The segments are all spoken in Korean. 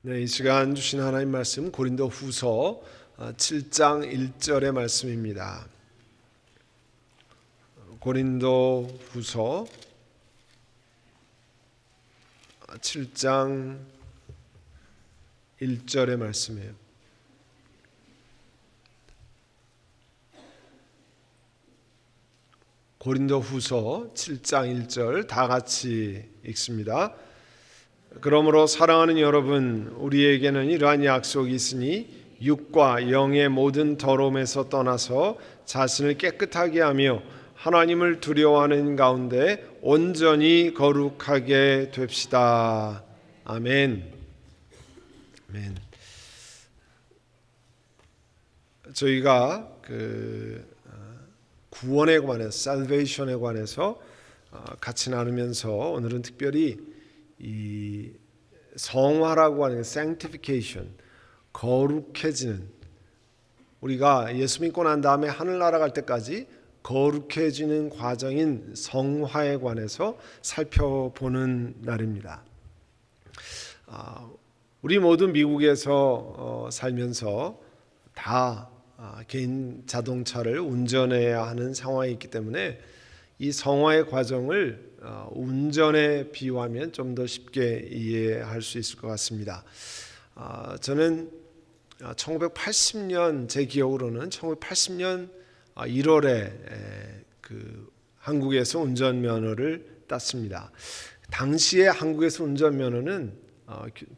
네, 이 시간 주신 하나님 말씀 고린도후서 7장 1절의 말씀입니다. 고린도후서 7장 1절의 말씀이에요. 고린도후서 7장 1절 다 같이 읽습니다. 그러므로 사랑하는 여러분, 우리에게는 이러한 약속이 있으니 육과 영의 모든 더러움에서 떠나서 자신을 깨끗하게 하며 하나님을 두려워하는 가운데 온전히 거룩하게 됩시다. 아멘. 아멘. 저희가 구원에 관해서, 살베이션에 관해서 같이 나누면서 오늘은 특별히 이 성화라고 하는 sanctification, 거룩해지는, 우리가 예수 믿고 난 다음에 하늘나라 갈 때까지 거룩해지는 과정인 성화에 관해서 살펴보는 날입니다. 우리 모두 미국에서 살면서 다 개인 자동차를 운전해야 하는 상황이 있기 때문에 이 성화의 과정을 운전에 비유하면 좀 더 쉽게 이해할 수 있을 것 같습니다. 저는 1980년, 제 기억으로는 1980년 1월에 한국에서 운전면허를 땄습니다. 당시에 한국에서 운전면허는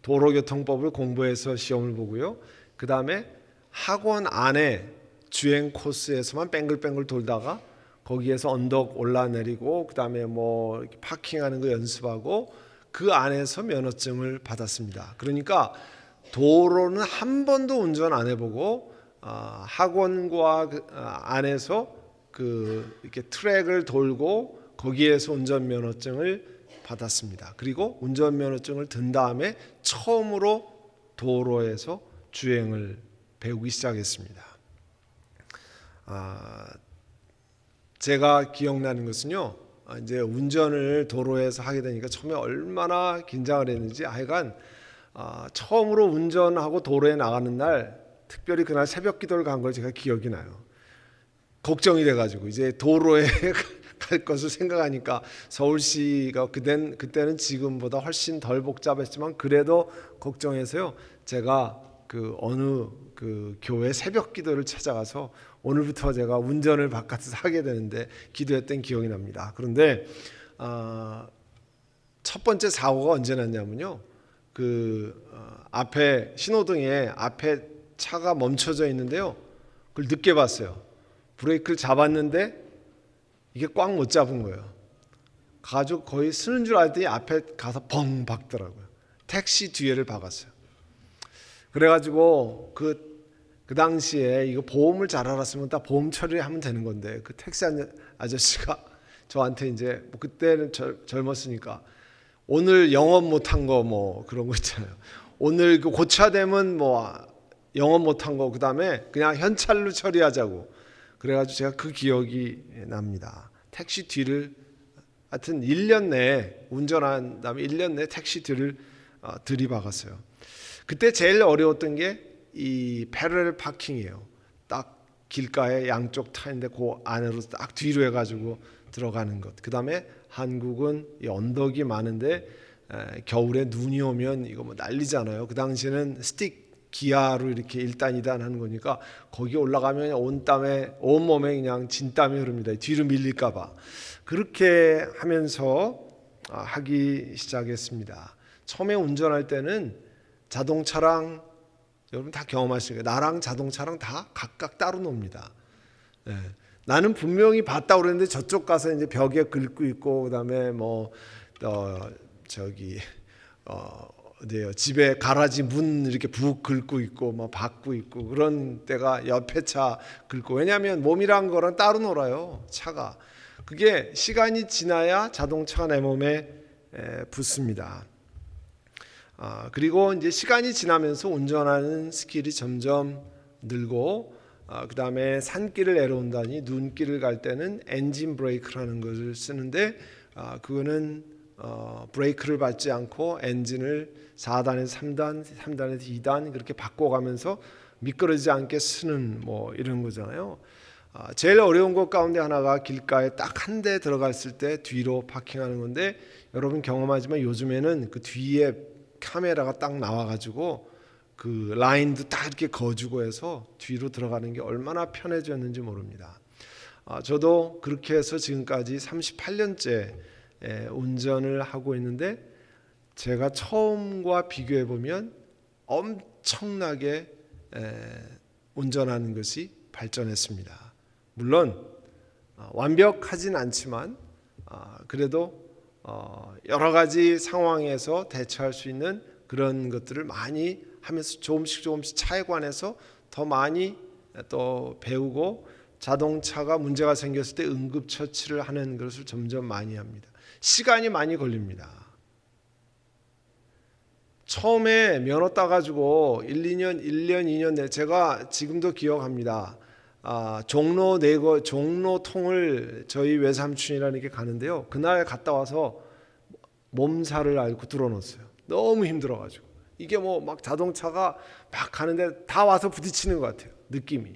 도로교통법을 공부해서 시험을 보고요. 그 다음에 학원 안에 주행 코스에서만 뺑글뺑글 돌다가 거기에서 언덕 올라내리고 그 다음에 뭐 파킹하는 거 연습하고 그 안에서 면허증을 받았습니다. 그러니까 도로는 한 번도 운전 안 해보고 학원과 안에서 이렇게 트랙을 돌고 거기에서 운전면허증을 받았습니다. 그리고 운전면허증을 든 다음에 처음으로 도로에서 주행을 배우기 시작했습니다. 제가 기억나는 것은요, 이제 운전을 도로에서 하게 되니까 처음에 얼마나 긴장을 했는지, 하여간 처음으로 운전하고 도로에 나가는 날, 특별히 그날 새벽 기도를 간 걸 제가 기억이 나요. 걱정이 돼가지고 이제 도로에 갈 것을 생각하니까 서울시가 그때는 지금보다 훨씬 덜 복잡했지만 그래도 걱정해서요, 제가 어느 교회 새벽 기도를 찾아가서 오늘부터 제가 운전을 바깥에서 하게 되는데 기도했던 기억이 납니다. 그런데 첫 번째 사고가 언제 났냐면요, 앞에 신호등에 앞에 차가 멈춰져 있는데요, 그걸 늦게 봤어요. 브레이크를 잡았는데 이게 꽉 못 잡은 거예요. 가지고 거의 쓰는 줄 알았더니 앞에 가서 벙 박더라고요. 택시 뒤에를 박았어요. 그래가지고 그 당시에 이거 보험을 잘 알았으면 딱 보험 처리하면 되는 건데, 그 택시 아저씨가 저한테 이제 그때는 젊었으니까 오늘 영업 못한 거 뭐 그런 거 있잖아요. 오늘 고쳐되면 뭐 영업 못한 거, 그 다음에 그냥 현찰로 처리하자고. 그래가지고 제가 그 기억이 납니다. 택시 뒤를 하여튼 1년 내에 운전한 다음에 1년 내에 택시 뒤를 들이박았어요. 그때 제일 어려웠던 게 이 패러렐 파킹이에요. 딱 길가에 양쪽 타인데 그 안으로 딱 뒤로 해가지고 들어가는 것. 그 다음에 한국은 이 언덕이 많은데 겨울에 눈이 오면 이거 뭐 난리잖아요. 그 당시에는 스틱 기아로 이렇게 1단 2단 하는 거니까 거기 올라가면 온 몸에 그냥 진땀이 흐릅니다. 뒤로 밀릴까봐. 그렇게 하면서 하기 시작했습니다. 처음에 운전할 때는 자동차랑, 여러분 다 경험하시니까 나랑 자동차랑 다 각각 따로 놉니다. 네. 나는 분명히 봤다고 그랬는데 저쪽 가서 이제 벽에 긁고 있고, 그다음에 어디요, 집에 가라지 문 이렇게 북 긁고 있고 막 박고 있고, 그런 때가 옆에 차 긁고. 왜냐하면 몸이란 거랑 따로 놀아요, 차가. 그게 시간이 지나야 자동차가 내 몸에 붙습니다. 그리고 이제 시간이 지나면서 운전하는 스킬이 점점 늘고, 그 다음에 산길을 내려온다니 눈길을 갈 때는 엔진 브레이크라는 것을 쓰는데, 그거는 브레이크를 밟지 않고 엔진을 4단에서 3단, 3단에서 2단 그렇게 바꿔가면서 미끄러지지 않게 쓰는 뭐 이런 거잖아요. 제일 어려운 것 가운데 하나가 길가에 딱 한 대 들어갔을 때 뒤로 파킹하는 건데, 여러분 경험하지만 요즘에는 그 뒤에 카메라가 딱 나와가지고 그 라인도 딱 이렇게 거주고 해서 뒤로 들어가는 게 얼마나 편해졌는지 모릅니다. 저도 그렇게 해서 지금까지 38년째 운전을 하고 있는데, 제가 처음과 비교해 보면 엄청나게 운전하는 것이 발전했습니다. 물론 완벽하진 않지만 그래도 여러 가지 상황에서 대처할 수 있는 그런 것들을 많이 하면서 조금씩 차에 관해서 더 많이 또 배우고, 자동차가 문제가 생겼을 때 응급처치를 하는 것을 점점 많이 합니다. 시간이 많이 걸립니다. 처음에 면허 따가지고 1년, 2년 내, 제가 지금도 기억합니다. 종로통을 저희 외삼촌이라는 게 가는데요. 그날 갔다 와서 몸살을 앓고 들어놓았어요. 너무 힘들어가지고. 이게 뭐 막 자동차가 막 가는데 다 와서 부딪히는 것 같아요. 느낌이.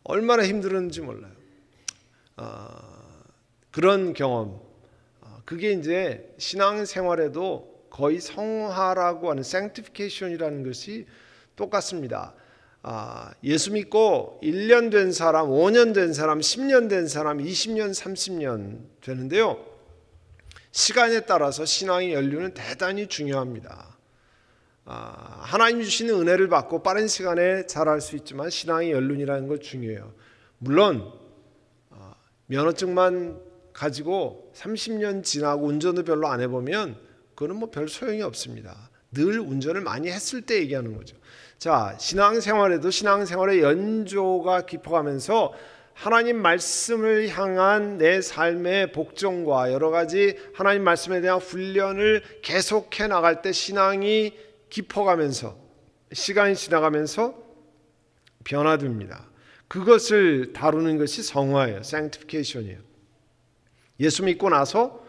얼마나 힘들었는지 몰라요. 그런 경험. 그게 이제 신앙생활에도 거의 성화라고 하는 sanctification이라는 것이 똑같습니다. 예수 믿고 1년 된 사람, 5년 된 사람, 10년 된 사람, 20년, 30년 되는데요. 시간에 따라서 신앙의 연륜은 대단히 중요합니다. 하나님 주시는 은혜를 받고 빠른 시간에 자랄 수 있지만 신앙의 연륜이라는 건 중요해요. 물론 면허증만 가지고 30년 지나고 운전을 별로 안 해보면 그거는 뭐 별 소용이 없습니다. 늘 운전을 많이 했을 때 얘기하는 거죠. 자, 신앙생활에도 신앙생활의 연조가 깊어가면서 하나님 말씀을 향한 내 삶의 복종과 여러 가지 하나님 말씀에 대한 훈련을 계속해 나갈 때 신앙이 깊어가면서 시간이 지나가면서 변화됩니다. 그것을 다루는 것이 성화예요. sanctification이에요. 예수 믿고 나서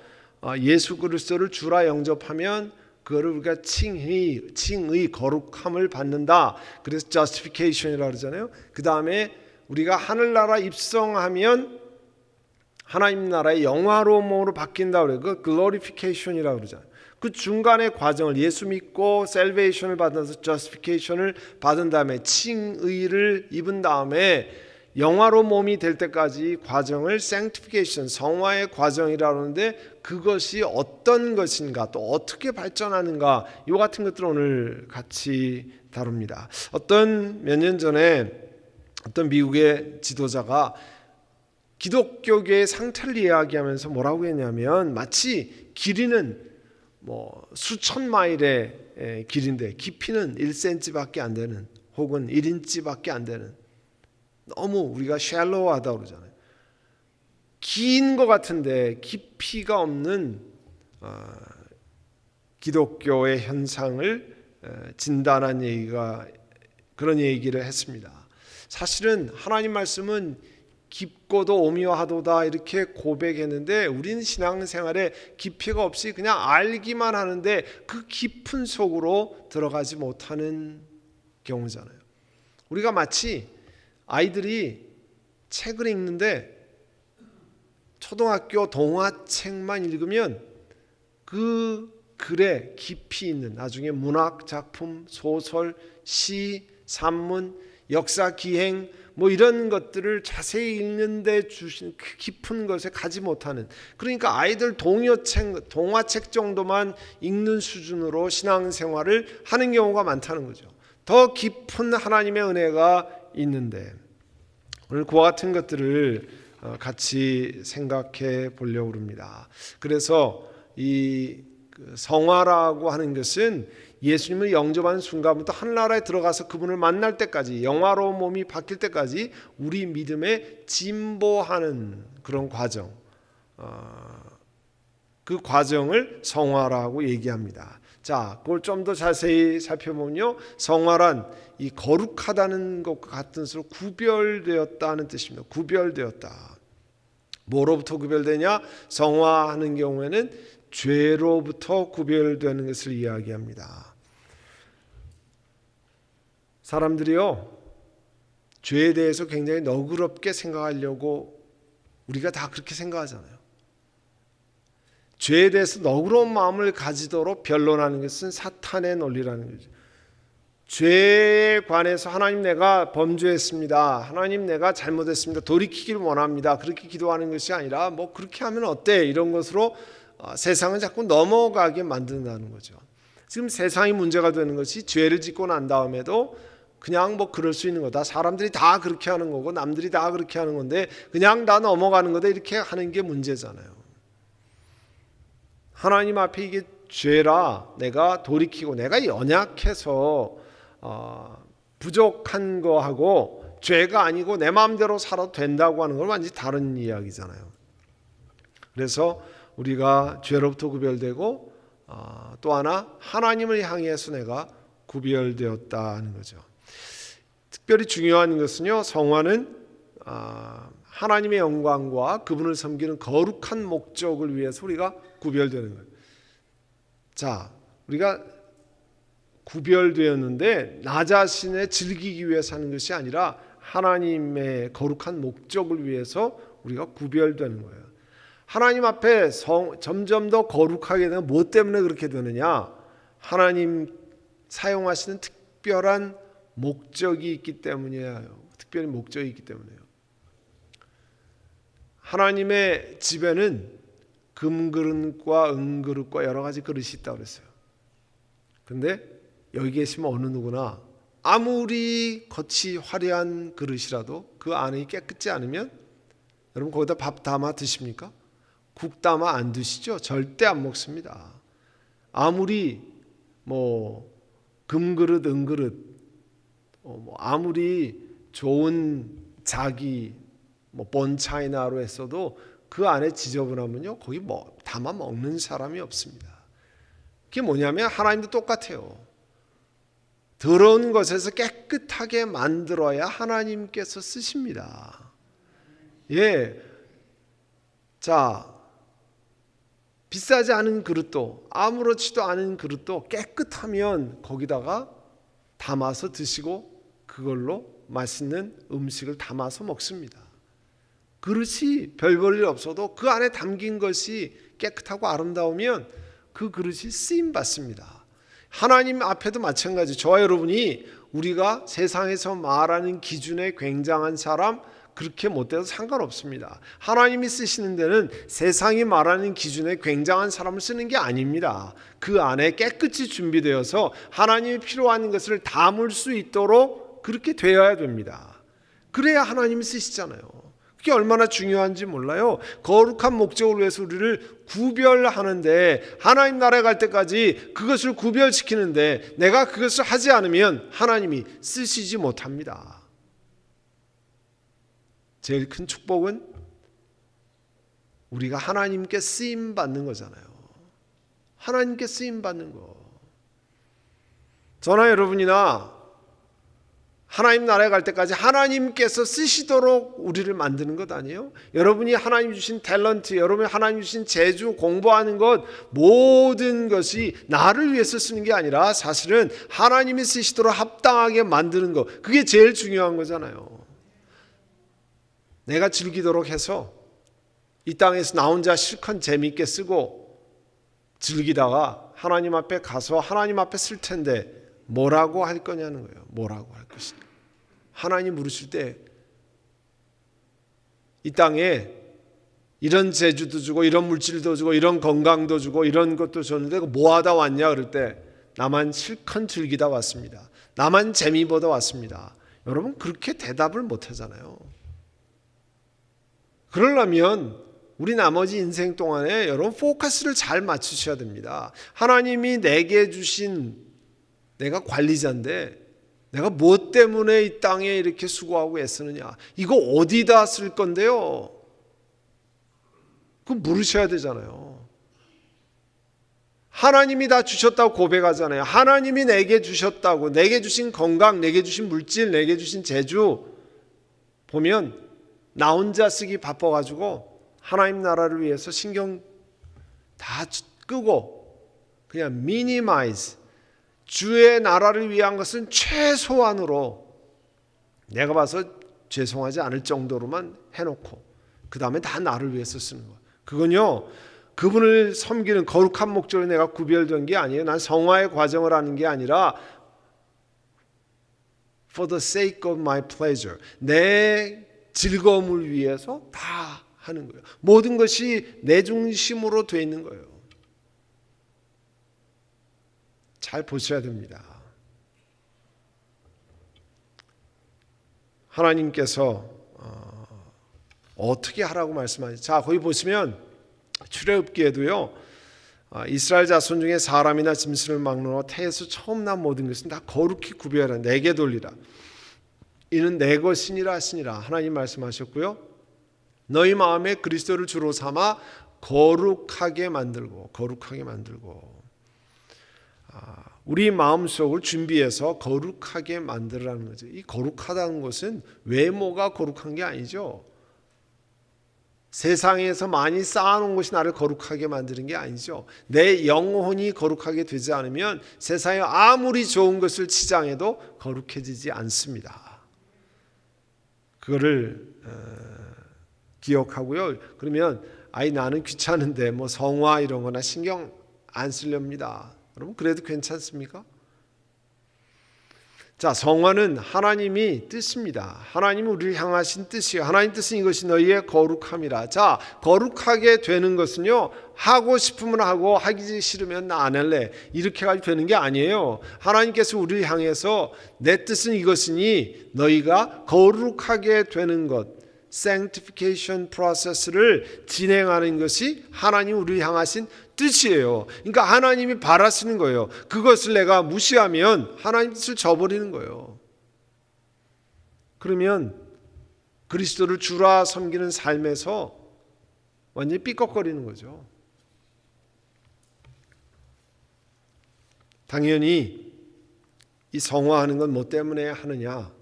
예수 그리스도를 주라 영접하면 그거를 우리가 칭의 거룩함을 받는다. 그래서 justification이라고 그러잖아요. 그 다음에 우리가 하늘나라 입성하면 하나님 나라의 영화로움으로 바뀐다 그래요. 그 glorification이라고 그러잖아요. 그 중간의 과정을 예수 믿고 salvation을 받아서 justification을 받은 다음에 칭의를 입은 다음에 영화로운 몸이 될 때까지 과정을 sanctification, 성화의 과정이라고 하는데, 그것이 어떤 것인가 또 어떻게 발전하는가, 이 같은 것들을 오늘 같이 다룹니다. 몇 년 전에 어떤 미국의 지도자가 기독교계의 상태를 이야기하면서 뭐라고 했냐면, 마치 길이는 뭐 수천 마일의 길인데 깊이는 1cm밖에 안 되는, 혹은 1인치밖에 안 되는, 너무 우리가 샬로우하다고 그러잖아요. 긴 것 같은데 깊이가 없는 기독교의 현상을 진단한 얘기가, 그런 얘기를 했습니다. 사실은 하나님 말씀은 깊고도 오묘하도다 이렇게 고백했는데, 우리는 신앙생활에 깊이가 없이 그냥 알기만 하는데 그 깊은 속으로 들어가지 못하는 경우잖아요. 우리가 마치 아이들이 책을 읽는데 초등학교 동화책만 읽으면 그 글에 깊이 있는, 나중에 문학 작품, 소설, 시, 산문, 역사 기행 뭐 이런 것들을 자세히 읽는데 주신 그 깊은 것에 가지 못하는, 그러니까 아이들 동화책 정도만 읽는 수준으로 신앙생활을 하는 경우가 많다는 거죠. 더 깊은 하나님의 은혜가 있는데, 오늘 그와 같은 것들을 같이 생각해 보려고 합니다. 그래서 이 성화라고 하는 것은 예수님을 영접하는 순간부터 하늘나라에 들어가서 그분을 만날 때까지, 영화로운 몸이 바뀔 때까지 우리 믿음에 진보하는 그런 과정, 그 과정을 성화라고 얘기합니다. 자, 그걸 좀 더 자세히 살펴보면요, 성화란 이 거룩하다는 것과 같은 수로 구별되었다는 뜻입니다. 구별되었다. 뭐로부터 구별되냐? 성화하는 경우에는 죄로부터 구별되는 것을 이야기합니다. 사람들이요, 죄에 대해서 굉장히 너그럽게 생각하려고 우리가 다 그렇게 생각하잖아요. 죄에 대해서 너그러운 마음을 가지도록 변론하는 것은 사탄의 논리라는 거죠. 죄에 관해서 하나님 내가 범죄했습니다, 하나님 내가 잘못했습니다, 돌이키기를 원합니다, 그렇게 기도하는 것이 아니라 뭐 그렇게 하면 어때, 이런 것으로 세상을 자꾸 넘어가게 만든다는 거죠. 지금 세상이 문제가 되는 것이 죄를 짓고 난 다음에도 그냥 뭐 그럴 수 있는 거다, 사람들이 다 그렇게 하는 거고 남들이 다 그렇게 하는 건데 그냥 다 넘어가는 거다, 이렇게 하는 게 문제잖아요. 하나님 앞에 이게 죄라, 내가 돌이키고 내가 연약해서 부족한 거하고 죄가 아니고 내 마음대로 살아도 된다고 하는 건 완전히 다른 이야기잖아요. 그래서 우리가 죄로부터 구별되고 또 하나 하나님을 향해서 내가 구별되었다는 거죠. 특별히 중요한 것은요, 성화는 하나님의 영광과 그분을 섬기는 거룩한 목적을 위해서 우리가 구별되는 거예요. 자, 우리가 구별되었는데 나 자신을 즐기기 위해서 하는 것이 아니라 하나님의 거룩한 목적을 위해서 우리가 구별되는 거예요. 하나님 앞에 점점 더 거룩하게 되는, 뭐 때문에 그렇게 되느냐? 하나님 사용하시는 특별한 목적이 있기 때문이에요. 특별히 목적이 있기 때문에요. 하나님의 집에는 금그릇과 은그릇과 여러 가지 그릇이 있다고 그랬어요. 근데 여기 계시면 어느 누구나 아무리 겉이 화려한 그릇이라도 그 안이 깨끗지 않으면, 여러분 거기다 밥 담아 드십니까? 국 담아 안 드시죠? 절대 안 먹습니다. 아무리 뭐 금그릇 은그릇 아무리 좋은 자기 본차이나로 했어도 그 안에 지저분하면요, 거기 뭐 담아 먹는 사람이 없습니다. 그게 뭐냐면 하나님도 똑같아요. 더러운 것에서 깨끗하게 만들어야 하나님께서 쓰십니다. 예. 자, 비싸지 않은 그릇도, 아무렇지도 않은 그릇도 깨끗하면 거기다가 담아서 드시고 그걸로 맛있는 음식을 담아서 먹습니다. 그릇이 별 볼 일 없어도 그 안에 담긴 것이 깨끗하고 아름다우면 그 그릇이 쓰임 받습니다. 하나님 앞에도 마찬가지. 저와 여러분이 우리가 세상에서 말하는 기준에 굉장한 사람, 그렇게 못돼도 상관없습니다. 하나님이 쓰시는 데는 세상이 말하는 기준에 굉장한 사람을 쓰는 게 아닙니다. 그 안에 깨끗이 준비되어서 하나님이 필요한 것을 담을 수 있도록 그렇게 되어야 됩니다. 그래야 하나님이 쓰시잖아요. 그게 얼마나 중요한지 몰라요. 거룩한 목적을 위해서 우리를 구별하는데, 하나님 나라에 갈 때까지 그것을 구별시키는데 내가 그것을 하지 않으면 하나님이 쓰시지 못합니다. 제일 큰 축복은 우리가 하나님께 쓰임 받는 거잖아요. 하나님께 쓰임 받는 거. 저나 여러분이나 하나님 나라에 갈 때까지 하나님께서 쓰시도록 우리를 만드는 것 아니에요? 여러분이 하나님 주신 탤런트, 여러분이 하나님 주신 재주, 공부하는 것, 모든 것이 나를 위해서 쓰는 게 아니라 사실은 하나님이 쓰시도록 합당하게 만드는 것, 그게 제일 중요한 거잖아요. 내가 즐기도록 해서 이 땅에서 나 혼자 실컷 재미있게 쓰고 즐기다가 하나님 앞에 가서 하나님 앞에 쓸 텐데 뭐라고 할 거냐는 거예요. 뭐라고 할 것이냐. 하나님 물으실 때 이 땅에 이런 재주도 주고 이런 물질도 주고 이런 건강도 주고 이런 것도 줬는데 뭐 하다 왔냐 그럴 때 나만 실컷 즐기다 왔습니다. 나만 재미 보다 왔습니다. 여러분 그렇게 대답을 못 하잖아요. 그러려면 우리 나머지 인생 동안에 여러분 포커스를 잘 맞추셔야 됩니다. 하나님이 내게 주신, 내가 관리자인데 내가 무엇 때문에 이 땅에 이렇게 수고하고 애쓰느냐, 이거 어디다 쓸 건데요? 그거 물으셔야 되잖아요. 하나님이 다 주셨다고 고백하잖아요. 하나님이 내게 주셨다고, 내게 주신 건강, 내게 주신 물질, 내게 주신 재주 보면 나 혼자 쓰기 바빠가지고 하나님 나라를 위해서 신경 다 끄고 그냥 minimize, 주의 나라를 위한 것은 최소한으로 내가 봐서 죄송하지 않을 정도로만 해놓고 그 다음에 다 나를 위해서 쓰는 거예요. 그건요, 그분을 섬기는 거룩한 목적으로 내가 구별된 게 아니에요. 난 성화의 과정을 하는 게 아니라 for the sake of my pleasure, 내 즐거움을 위해서 다 하는 거예요. 모든 것이 내 중심으로 돼 있는 거예요. 잘 보셔야 됩니다. 하나님께서 어떻게 하라고 말씀하시죠? 자, 거기 보시면 출애굽기에도요, 이스라엘 자손 중에 사람이나 짐승을 막론하고 태에서 처음 난 모든 것은 다 거룩히 구별하라, 내게 돌리라. 이는 내 것이니라 하시니라. 하나님 말씀하셨고요. 너희 마음에 그리스도를 주로 삼아 거룩하게 만들고 우리 마음속을 준비해서 거룩하게 만들라는 거죠. 이 거룩하다는 것은 외모가 거룩한 게 아니죠. 세상에서 많이 쌓아놓은 것이 나를 거룩하게 만드는 게 아니죠. 내 영혼이 거룩하게 되지 않으면 세상에 아무리 좋은 것을 치장해도 거룩해지지 않습니다. 그거를 기억하고요. 그러면 나는 귀찮은데 뭐 성화 이런 거나 신경 안 쓰렵니다. 여러분, 그래도 괜찮습니까? 자, 성화는 하나님이 뜻입니다. 하나님이 우리를 향하신 뜻이에요. 하나님 뜻은 이것이 너희의 거룩함이라. 자, 거룩하게 되는 것은요, 하고 싶으면 하고 하기 싫으면 나 안 할래, 이렇게 가지고 되는 게 아니에요. 하나님께서 우리를 향해서 내 뜻은 이것이니 너희가 거룩하게 되는 것, sanctification process를 진행하는 것이 하나님 우리를 향하신 뜻이에요. 그러니까 하나님이 바라시는 거예요. 그것을 내가 무시하면 하나님 뜻을 저버리는 거예요. 그러면 그리스도를 주라 섬기는 삶에서 완전히 삐걱거리는 거죠. 당연히 이 성화하는 건 뭐 때문에 하느냐?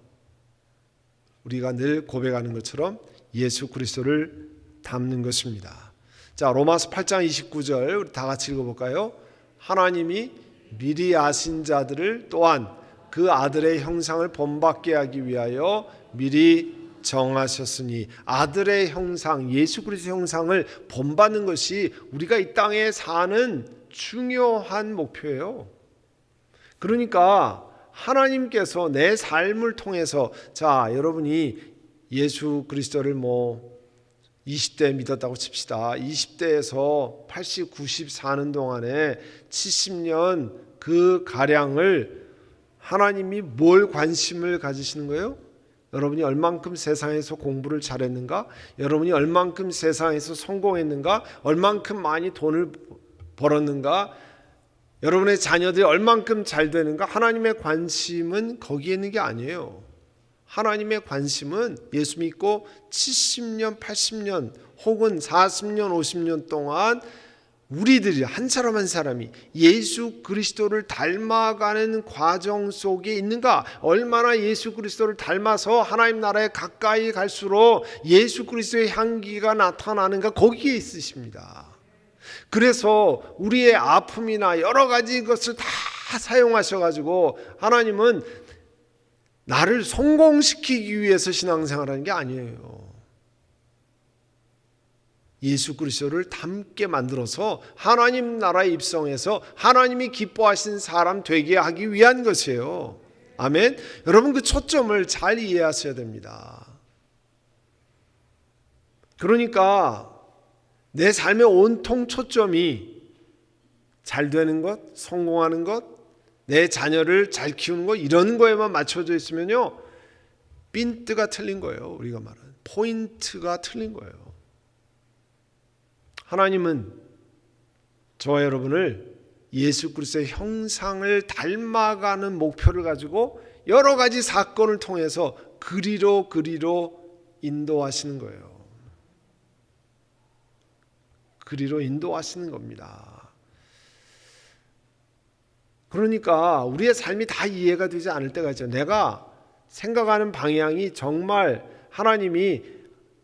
우리가 늘 고백하는 것처럼 예수 그리스도를 닮는 것입니다. 자, 로마서 8장 29절 우리 다 같이 읽어볼까요? 하나님이 미리 아신 자들을 또한 그 아들의 형상을 본받게 하기 위하여 미리 정하셨으니, 아들의 형상, 예수 그리스도의 형상을 본받는 것이 우리가 이 땅에 사는 중요한 목표예요. 그러니까 하나님께서 내 삶을 통해서, 자, 여러분이 예수 그리스도를 20대 믿었다고 칩시다. 20대에서 80, 90 사는 동안에 70년 그 가량을 하나님이 뭘 관심을 가지시는 거예요? 여러분이 얼만큼 세상에서 공부를 잘했는가? 여러분이 얼만큼 세상에서 성공했는가? 얼만큼 많이 돈을 벌었는가? 여러분의 자녀들이 얼만큼 잘 되는가? 하나님의 관심은 거기에 있는 게 아니에요. 하나님의 관심은 예수 믿고 70년, 80년 혹은 40년, 50년 동안 우리들이 한 사람 한 사람이 예수 그리스도를 닮아가는 과정 속에 있는가? 얼마나 예수 그리스도를 닮아서 하나님 나라에 가까이 갈수록 예수 그리스도의 향기가 나타나는가? 거기에 있으십니다. 그래서 우리의 아픔이나 여러 가지 것을 다 사용하셔가지고 하나님은 나를 성공시키기 위해서 신앙생활하는 게 아니에요. 예수 그리스도를 닮게 만들어서 하나님 나라에 입성해서 하나님이 기뻐하신 사람 되게 하기 위한 것이에요. 아멘. 여러분, 그 초점을 잘 이해하셔야 됩니다. 그러니까 내 삶의 온통 초점이 잘 되는 것, 성공하는 것, 내 자녀를 잘 키우는 것, 이런 거에만 맞춰져 있으면요, 핀트가 틀린 거예요. 우리가 말하는 포인트가 틀린 거예요. 하나님은 저와 여러분을 예수 그리스도의 형상을 닮아가는 목표를 가지고 여러 가지 사건을 통해서 그리로 인도하시는 거예요. 그리로 인도하시는 겁니다. 그러니까 우리의 삶이 다 이해가 되지 않을 때가 있죠. 내가 생각하는 방향이 정말 하나님이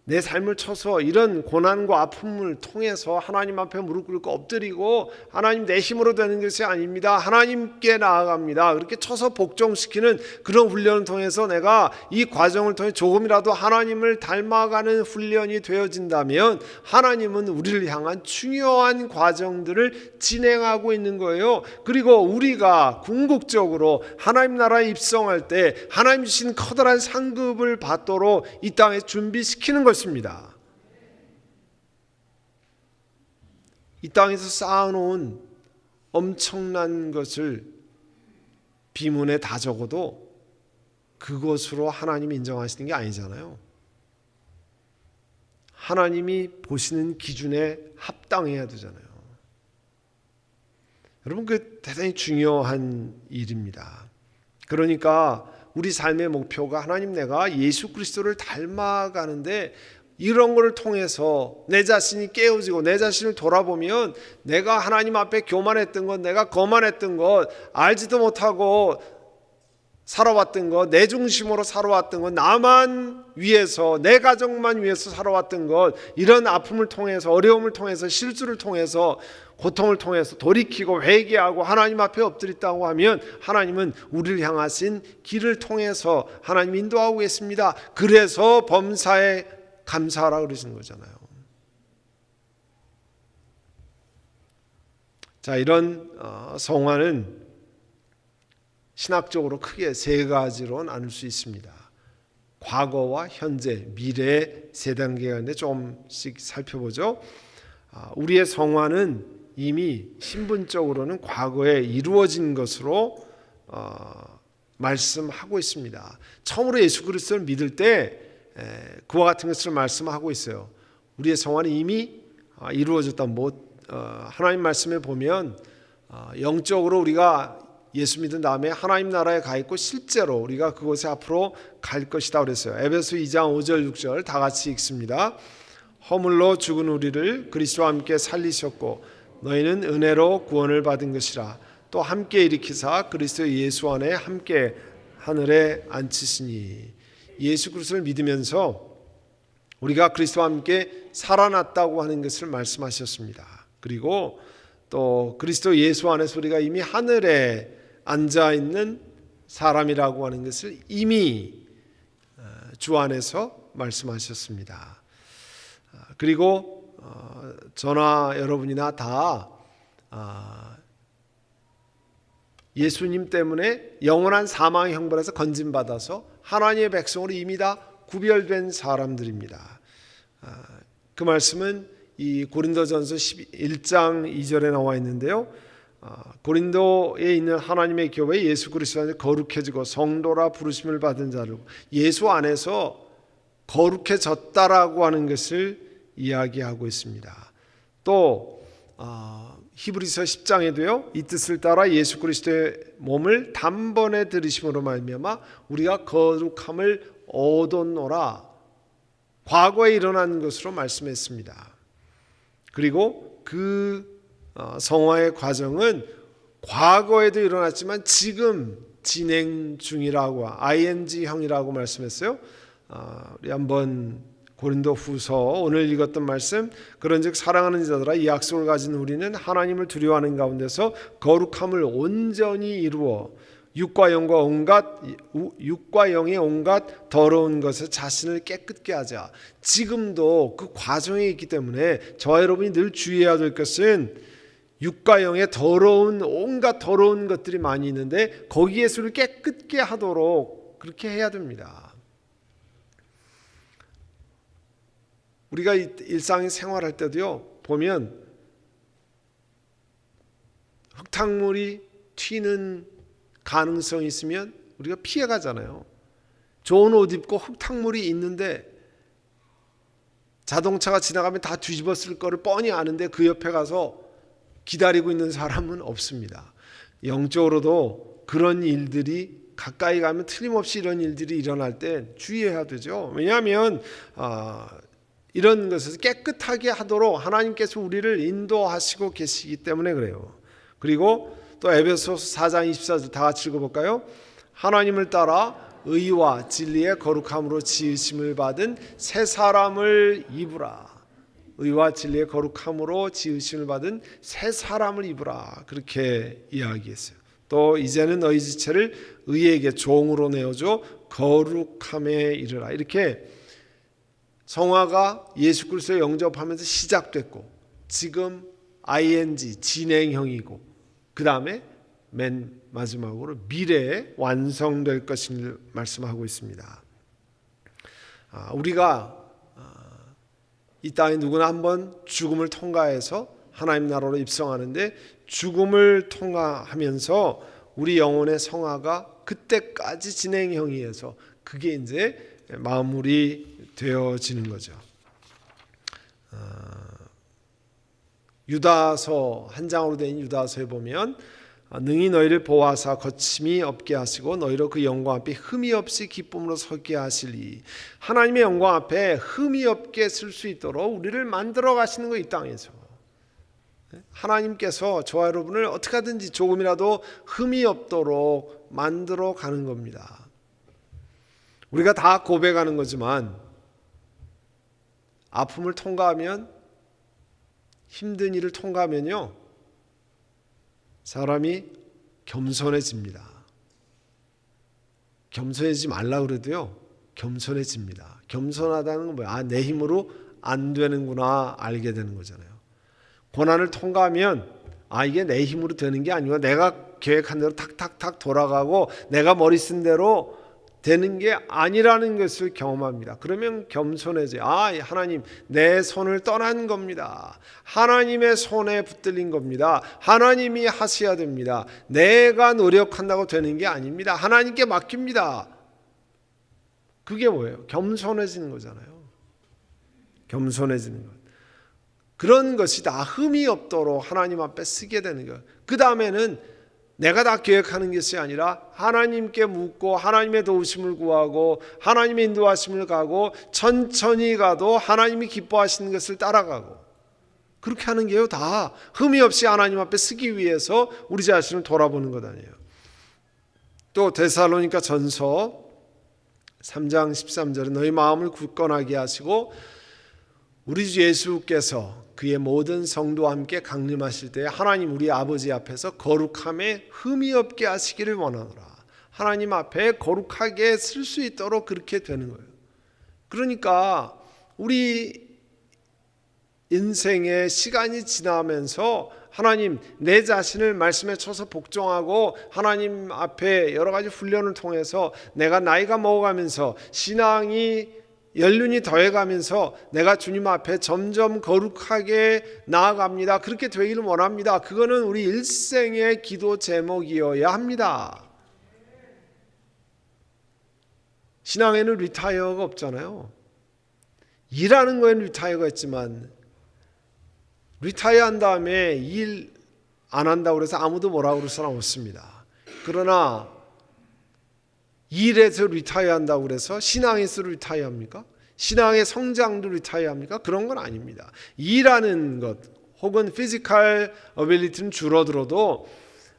내 삶을 쳐서 이런 고난과 아픔을 통해서 하나님 앞에 무릎 꿇고 엎드리고 하나님 내 힘으로 되는 것이 아닙니다. 하나님께 나아갑니다. 그렇게 쳐서 복종시키는 그런 훈련을 통해서 내가 이 과정을 통해 조금이라도 하나님을 닮아가는 훈련이 되어진다면 하나님은 우리를 향한 중요한 과정들을 진행하고 있는 거예요. 그리고 우리가 궁극적으로 하나님 나라에 입성할 때 하나님 주신 커다란 상급을 받도록 이 땅에 준비시키는 것입니다. 이 땅에서 쌓아놓은 엄청난 것을 비문에 다 적어도 그것으로 하나님이 인정하시는 게 아니잖아요. 하나님이 보시는 기준에 합당해야 되잖아요. 여러분, 그 대단히 중요한 일입니다. 그러니까 우리 삶의 목표가 하나님, 내가 예수 그리스도를 닮아가는데 이런 것을 통해서 내 자신이 깨어지고 내 자신을 돌아보면 내가 하나님 앞에 교만했던 것, 내가 거만했던 것, 알지도 못하고 살아왔던 것, 내 중심으로 살아왔던 것, 나만 위해서, 내 가정만 위해서 살아왔던 것, 이런 아픔을 통해서, 어려움을 통해서, 실수를 통해서, 고통을 통해서 돌이키고 회개하고 하나님 앞에 엎드렸다고 하면 하나님은 우리를 향하신 길을 통해서 하나님 인도하고 계십니다. 그래서 범사에 감사하라 그러시는 거잖아요. 자, 이런 성화는 신학적으로 크게 세 가지로 나눌 수 있습니다. 과거와 현재, 미래 세 단계가 있는데 조금씩 살펴보죠. 우리의 성화는 이미 신분적으로는 과거에 이루어진 것으로 말씀하고 있습니다. 처음으로 예수 그리스도를 믿을 때 그와 같은 것을 말씀하고 있어요. 우리의 성화는 이미 이루어졌다. 하나님 말씀에 보면 영적으로 우리가 예수 믿은 다음에 하나님 나라에 가 있고 실제로 우리가 그곳에 앞으로 갈 것이다 그랬어요. 에베소 2장 5절 6절 다 같이 읽습니다. 허물로 죽은 우리를 그리스도와 함께 살리셨고 너희는 은혜로 구원을 받은 것이라. 또 함께 일으키사 그리스도 예수 안에 함께 하늘에 앉히시니. 예수 그리스도를 믿으면서 우리가 그리스도와 함께 살아났다고 하는 것을 말씀하셨습니다. 그리고 또 그리스도 예수 안에서 우리가 이미 하늘에 앉아있는 사람이라고 하는 것을 이미 주 안에서 말씀하셨습니다. 그리고 저나 여러분이나 다 예수님 때문에 영원한 사망의 형벌에서 건진받아서 하나님의 백성으로 이미 다 구별된 사람들입니다. 그 말씀은 이 고린도전서 11장 2절에 나와 있는데요. 고린도에 있는 하나님의 교회 예수 그리스도 안에 거룩해지고 성도라 부르심을 받은 자를 예수 안에서 거룩해졌다라고 하는 것을 이야기하고 있습니다. 또 히브리서 10장에도요. 이 뜻을 따라 예수 그리스도의 몸을 단번에 들이심으로 말미암아 우리가 거룩함을 얻었노라. 과거에 일어난 것으로 말씀했습니다. 그리고 그 성화의 과정은 과거에도 일어났지만 지금 진행 중이라고 ing형이라고 말씀했어요. 우리 한번 고린도 후서 오늘 읽었던 말씀, 그런즉 사랑하는 자들아 이 약속을 가진 우리는 하나님을 두려워하는 가운데서 거룩함을 온전히 이루어 육과 영의 온갖 더러운 것에 자신을 깨끗게 하자. 지금도 그 과정에 있기 때문에 저와 여러분이 늘 주의해야 될 것은 육과 영의 더러운 온갖 더러운 것들이 많이 있는데 거기에서 우리를 깨끗게 하도록 그렇게 해야 됩니다. 우리가 일상 생활할 때도요, 보면 흙탕물이 튀는 가능성이 있으면 우리가 피해가잖아요. 좋은 옷 입고 흙탕물이 있는데 자동차가 지나가면 다 뒤집었을 거를 뻔히 아는데 그 옆에 가서 기다리고 있는 사람은 없습니다. 영적으로도 그런 일들이 가까이 가면 틀림없이 이런 일들이 일어날 때 주의해야 되죠. 왜냐하면 이런 것을 깨끗하게 하도록 하나님께서 우리를 인도하시고 계시기 때문에 그래요. 그리고 또 에베소서 4장 24절 다 같이 읽어볼까요? 하나님을 따라 의와 진리의 거룩함으로 지으심을 받은 새 사람을 입으라. 의와 진리의 거룩함으로 지으심을 받은 새 사람을 입으라. 그렇게 이야기했어요. 또 이제는 너희 지체를 의에게 종으로 내어줘 거룩함에 이르라. 이렇게 성화가 예수 그리스도를 영접하면서 시작됐고 지금 ing 진행형이고 그 다음에 맨 마지막으로 미래에 완성될 것을 말씀하고 있습니다. 우리가 이 땅에 누구나 한번 죽음을 통과해서 하나님 나라로 입성하는데 죽음을 통과하면서 우리 영혼의 성화가 그때까지 진행형이어서 그게 이제 마무리 되어지는 거죠. 유다서 한 장으로 된 유다서에 보면 능히 너희를 보호하사 거침이 없게 하시고 너희로 그 영광 앞에 흠이 없이 기쁨으로 서게 하시리. 하나님의 영광 앞에 흠이 없게 쓸 수 있도록 우리를 만들어 가시는 거 이 땅에서. 하나님께서 저와 여러분을 어떻게 하든지 조금이라도 흠이 없도록 만들어 가는 겁니다. 우리가 다 고백하는 거지만 아픔을 통과하면 힘든 일을 통과하면요 사람이 겸손해집니다. 겸손해지지 말라 그래도요 겸손해집니다. 겸손하다는 건 뭐야? 내 힘으로 안 되는구나 알게 되는 거잖아요. 고난을 통과하면 이게 내 힘으로 되는 게 아니고 내가 계획한 대로 탁탁탁 돌아가고 내가 머리 쓴 대로 되는 게 아니라는 것을 경험합니다. 그러면 겸손해져요. 하나님 내 손을 떠난 겁니다. 하나님의 손에 붙들린 겁니다. 하나님이 하셔야 됩니다. 내가 노력한다고 되는 게 아닙니다. 하나님께 맡깁니다. 그게 뭐예요? 겸손해지는 거잖아요. 겸손해지는 것. 그런 것이 다 흠이 없도록 하나님 앞에 쓰게 되는 거예요. 그 다음에는 내가 다 계획하는 것이 아니라 하나님께 묻고 하나님의 도우심을 구하고 하나님의 인도하심을 가고 천천히 가도 하나님이 기뻐하시는 것을 따라가고 그렇게 하는 게요 다 흠이 없이 하나님 앞에 쓰기 위해서 우리 자신을 돌아보는 것 아니에요. 또 데살로니가 전서 3장 13절에 너희 마음을 굳건하게 하시고 우리 주 예수께서 그의 모든 성도와 함께 강림하실 때 하나님 우리 아버지 앞에서 거룩함에 흠이 없게 하시기를 원하노라. 하나님 앞에 거룩하게 쓸 수 있도록 그렇게 되는 거예요. 그러니까 우리 인생의 시간이 지나면서 하나님 내 자신을 말씀에 쳐서 복종하고 하나님 앞에 여러 가지 훈련을 통해서 내가 나이가 먹어가면서 신앙이 연륜이 더해가면서 내가 주님 앞에 점점 거룩하게 나아갑니다. 그렇게 되기를 원합니다. 그거는 우리 일생의 기도 제목이어야 합니다. 신앙에는 리타이어가 없잖아요. 일하는 거에는 리타이어가 있지만 리타이어 한 다음에 일 안 한다고 해서 아무도 뭐라고 그럴 사람 없습니다. 그러나 일에서 리타이어 한다고 그래서 신앙에서 리타이어 합니까? 신앙의 성장도 리타이어 합니까? 그런 건 아닙니다. 일하는 것 혹은 피지컬 어빌리티는 줄어들어도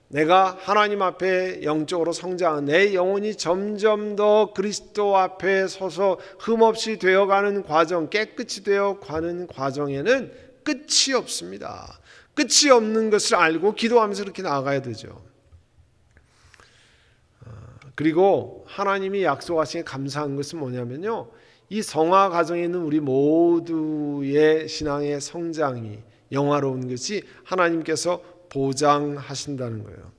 내가 하나님 앞에 영적으로 성장한 내 영혼이 점점 더 그리스도 앞에 서서 흠없이 되어가는 과정, 깨끗이 되어가는 과정에는 끝이 없습니다. 끝이 없는 것을 알고 기도하면서 그렇게 나아가야 되죠. 그리고 하나님이 약속하신 감사한 것은 뭐냐면요, 이 성화 과정에 있는 우리 모두의 신앙의 성장이 영화로운 것이 하나님께서 보장하신다는 거예요.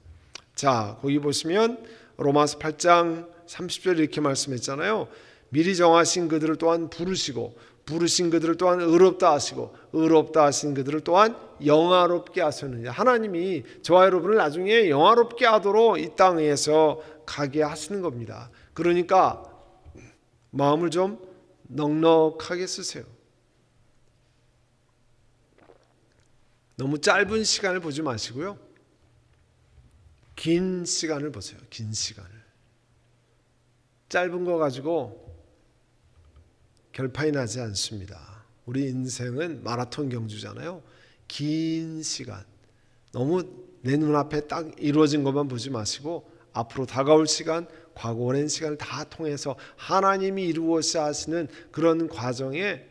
자, 거기 보시면 로마서 8장 30절 이렇게 말씀했잖아요. 미리 정하신 그들을 또한 부르시고 부르신 그들을 또한 의롭다 하시고 의롭다 하신 그들을 또한 영화롭게 하셨느냐. 하나님이 저와 여러분을 나중에 영화롭게 하도록 이 땅에서 가게 하시는 겁니다. 그러니까 마음을 좀 넉넉하게 쓰세요. 너무 짧은 시간을 보지 마시고요, 긴 시간을 보세요. 긴 시간을. 짧은 거 가지고 결판이 나지 않습니다. 우리 인생은 마라톤 경주잖아요. 긴 시간, 너무 내 눈앞에 딱 이루어진 것만 보지 마시고 앞으로 다가올 시간, 과거 오랜 시간을 다 통해서 하나님이 이루어서 하시는 그런 과정에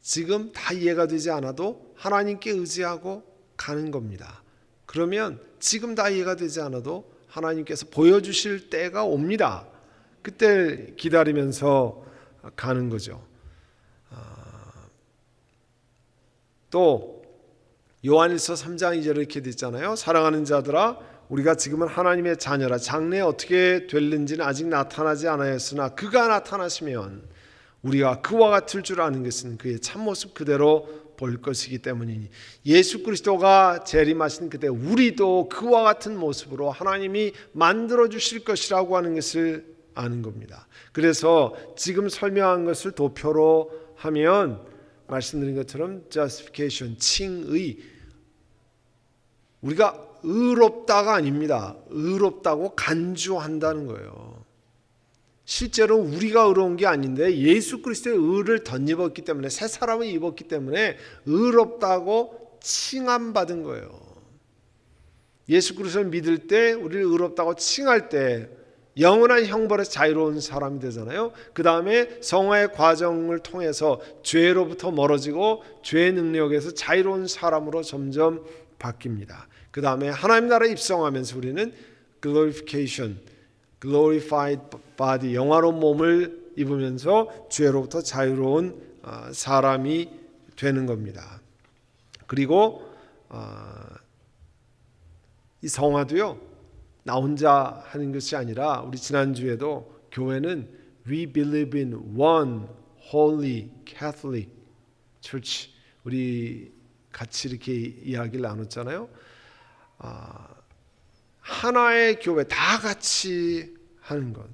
지금 다 이해가 되지 않아도 하나님께 의지하고 가는 겁니다. 그러면 지금 다 이해가 되지 않아도 하나님께서 보여주실 때가 옵니다. 그때 기다리면서 가는 거죠. 또 요한일서 3장 2절에 이렇게 됐잖아요. 사랑하는 자들아, 우리가 지금은 하나님의 자녀라. 장래에 어떻게 될는지는 아직 나타나지 않았으나 그가 나타나시면 우리가 그와 같을 줄 아는 것은 그의 참모습 그대로 볼 것이기 때문이니, 예수 그리스도가 재림하신 그때 우리도 그와 같은 모습으로 하나님이 만들어 주실 것이라고 하는 것을 아는 겁니다. 그래서 지금 설명한 것을 도표로 하면 말씀드린 것처럼 justification, 칭의, 우리가 의롭다가 아닙니다. 의롭다고 간주한다는 거예요. 실제로 우리가 의로운 게 아닌데 예수 그리스도의 의를 덧입었기 때문에, 새 사람을 입었기 때문에 의롭다고 칭함받은 거예요. 예수 그리스도를 믿을 때, 우리를 의롭다고 칭할 때 영원한 형벌에서 자유로운 사람이 되잖아요. 그 다음에 성화의 과정을 통해서 죄로부터 멀어지고 죄의 능력에서 자유로운 사람으로 점점 바뀝니다. 그 다음에 하나님 나라에 입성하면서 우리는 glorification, glorified body, 영화로운 몸을 입으면서 죄로부터 자유로운 사람이 되는 겁니다. 그리고 이 성화도요, 나 혼자 하는 것이 아니라, 우리 지난주에도 교회는 We believe in one holy Catholic Church, 우리 같이 이렇게 이야기를 나눴잖아요. 하나의 교회, 다 같이 하는 것.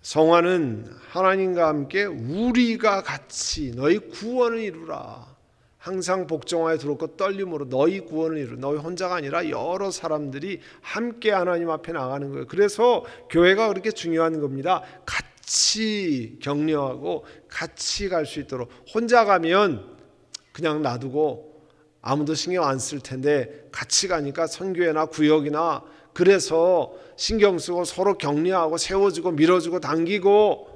성화는 하나님과 함께 우리가 같이 너희 구원을 이루라. 항상 복종하여 들었고 떨림으로 너희 구원을 이루. 너희 혼자가 아니라 여러 사람들이 함께 하나님 앞에 나가는 거예요. 그래서 교회가 그렇게 중요한 겁니다. 같이 격려하고 같이 갈 수 있도록. 혼자 가면 그냥 놔두고 아무도 신경 안 쓸 텐데, 같이 가니까 선교회나 구역이나 그래서 신경 쓰고 서로 격려하고 세워주고 밀어주고 당기고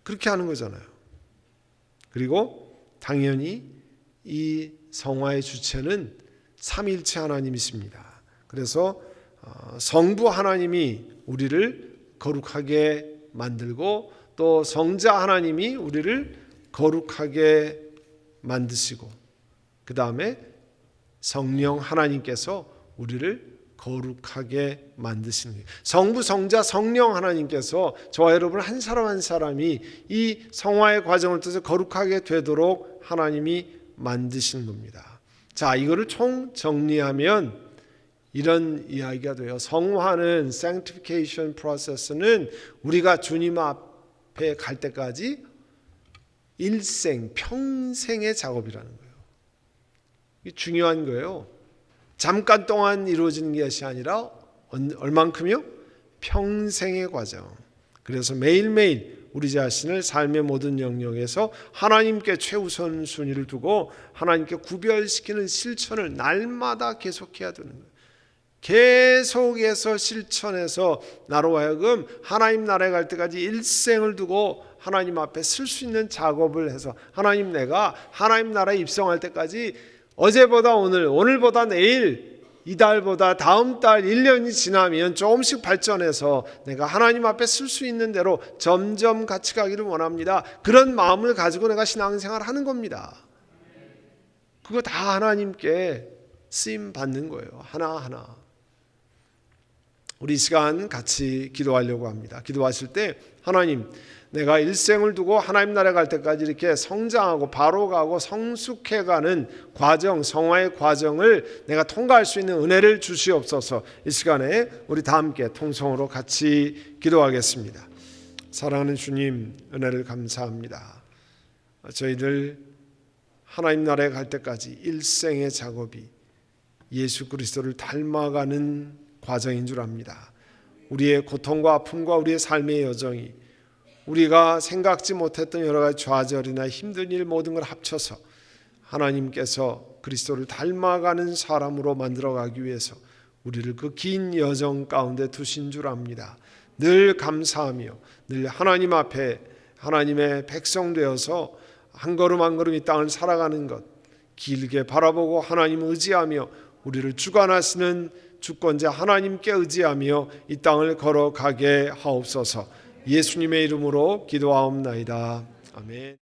그렇게 하는 거잖아요. 그리고 당연히 이 성화의 주체는 삼위일체 하나님이십니다. 그래서 성부 하나님이 우리를 거룩하게 만들고, 또 성자 하나님이 우리를 거룩하게 만드시고, 그 다음에 성령 하나님께서 우리를 거룩하게 만드시는 거예요. 성부, 성자, 성령 하나님께서 저와 여러분 한 사람 한 사람이 이 성화의 과정을 통해서 거룩하게 되도록 하나님이 만드시는 겁니다. 자, 이거를 총 정리하면 이런 이야기가 돼요. 성화는, sanctification process는 우리가 주님 앞에 갈 때까지 일생, 평생의 작업이라는 거예요. 이게 중요한 거예요. 잠깐 동안 이루어지는 것이 아니라 얼만큼요? 평생의 과정. 그래서 매일매일 우리 자신을 삶의 모든 영역에서 하나님께 최우선 순위를 두고 하나님께 구별시키는 실천을 날마다 계속해야 되는 거예요. 계속해서 실천해서 나로 하여금 하나님 나라에 갈 때까지 일생을 두고 하나님 앞에 쓸 수 있는 작업을 해서, 하나님, 내가 하나님 나라에 입성할 때까지 어제보다 오늘, 오늘보다 내일, 이달보다 다음 달, 1년이 지나면 조금씩 발전해서 내가 하나님 앞에 쓸 수 있는 대로 점점 같이 가기를 원합니다. 그런 마음을 가지고 내가 신앙생활 하는 겁니다. 그거 다 하나님께 쓰임 받는 거예요. 하나하나. 우리 이 시간 같이 기도하려고 합니다. 기도하실 때, 하나님, 내가 일생을 두고 하나님 나라에 갈 때까지 이렇게 성장하고 바로 가고 성숙해가는 과정, 성화의 과정을 내가 통과할 수 있는 은혜를 주시옵소서. 이 시간에 우리 다 함께 통성으로 같이 기도하겠습니다. 사랑하는 주님, 은혜를 감사합니다. 저희들 하나님 나라에 갈 때까지 일생의 작업이 예수 그리스도를 닮아가는 과정인 줄 압니다. 우리의 고통과 아픔과 우리의 삶의 여정이 우리가 생각지 못했던 여러 가지 좌절이나 힘든 일 모든 걸 합쳐서 하나님께서 그리스도를 닮아가는 사람으로 만들어가기 위해서 우리를 그 긴 여정 가운데 두신 줄 압니다. 늘 감사하며 늘 하나님 앞에 하나님의 백성 되어서 한 걸음 한 걸음 이 땅을 살아가는 것 길게 바라보고 하나님 의지하며 우리를 주관하시는 주권자 하나님께 의지하며 이 땅을 걸어가게 하옵소서. 예수님의 이름으로 기도하옵나이다. 아멘.